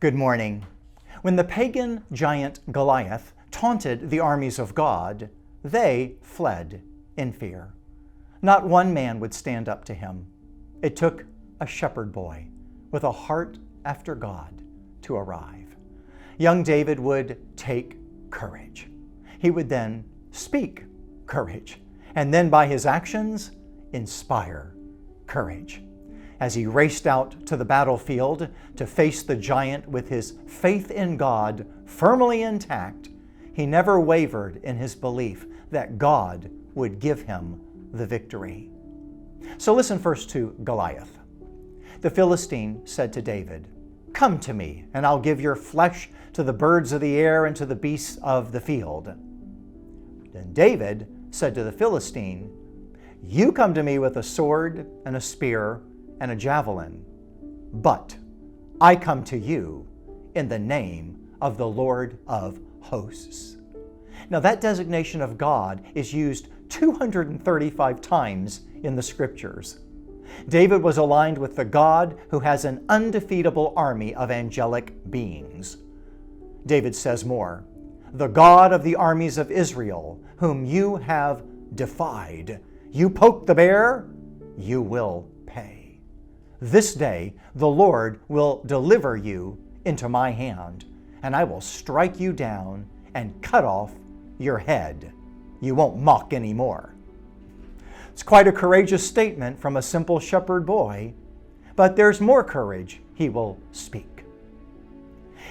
Good morning. When the pagan giant Goliath taunted the armies of God, they fled in fear. Not one man would stand up to him. It took a shepherd boy with a heart after God to arrive. Young David would take courage. He would then speak courage, and then by his actions, inspire courage. As he raced out to the battlefield to face the giant with his faith in God firmly intact, he never wavered in his belief that God would give him the victory. So listen first to Goliath. The Philistine said to David, "Come to me, and I'll give your flesh to the birds of the air and to the beasts of the field." Then David said to the Philistine, "You come to me with a sword and a spear and a javelin, but I come to you in the name of the Lord of hosts." Now that designation of God is used 235 times in the scriptures. David was aligned with the God who has an undefeatable army of angelic beings. David says more, "The God of the armies of Israel, whom you have defied, you poked the bear, you will pay. This day the Lord will deliver you into my hand, and I will strike you down and cut off your head. You won't mock anymore." It's quite a courageous statement from a simple shepherd boy, but there's more courage he will speak.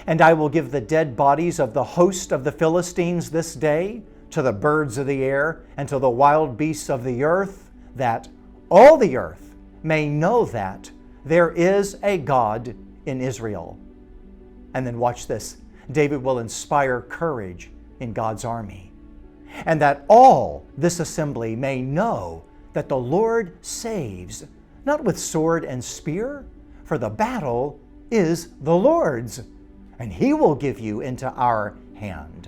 "And I will give the dead bodies of the host of the Philistines this day to the birds of the air and to the wild beasts of the earth, that all the earth may know that there is a God in Israel." And then watch this. David will inspire courage in God's army. "And that all this assembly may know that the Lord saves, not with sword and spear, for the battle is the Lord's, and he will give you into our hand."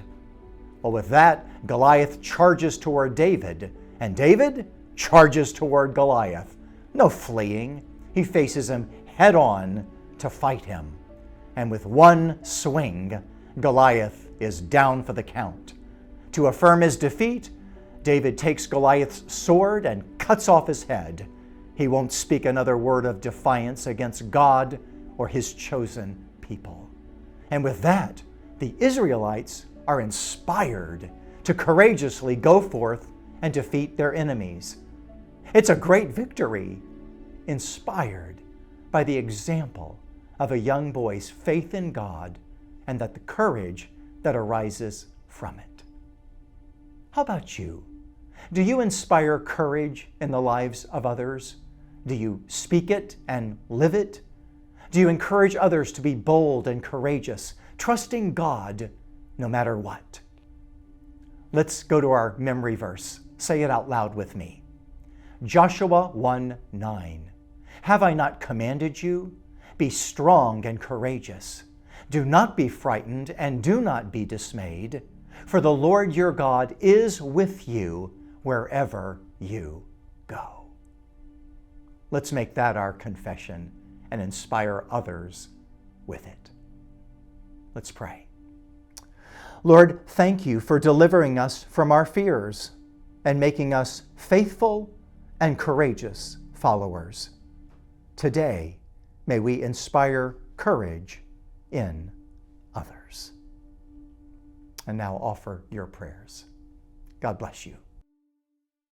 Well, with that, Goliath charges toward David, and David charges toward Goliath. No fleeing. He faces him head on to fight him. And with one swing, Goliath is down for the count. To affirm his defeat, David takes Goliath's sword and cuts off his head. He won't speak another word of defiance against God or his chosen people. And with that, the Israelites are inspired to courageously go forth and defeat their enemies. It's a great victory, inspired by the example of a young boy's faith in God and the courage that arises from it. How about you? Do you inspire courage in the lives of others? Do you speak it and live it? Do you encourage others to be bold and courageous, trusting God no matter what? Let's go to our memory verse. Say it out loud with me. Joshua 1:9. "Have I not commanded you? Be strong and courageous. Do not be frightened and do not be dismayed, for the Lord your God is with you wherever you go." Let's make that our confession and inspire others with it. Let's pray. Lord, thank you for delivering us from our fears and making us faithful and courageous followers. Today, may we inspire courage in others. And now offer your prayers. God bless you.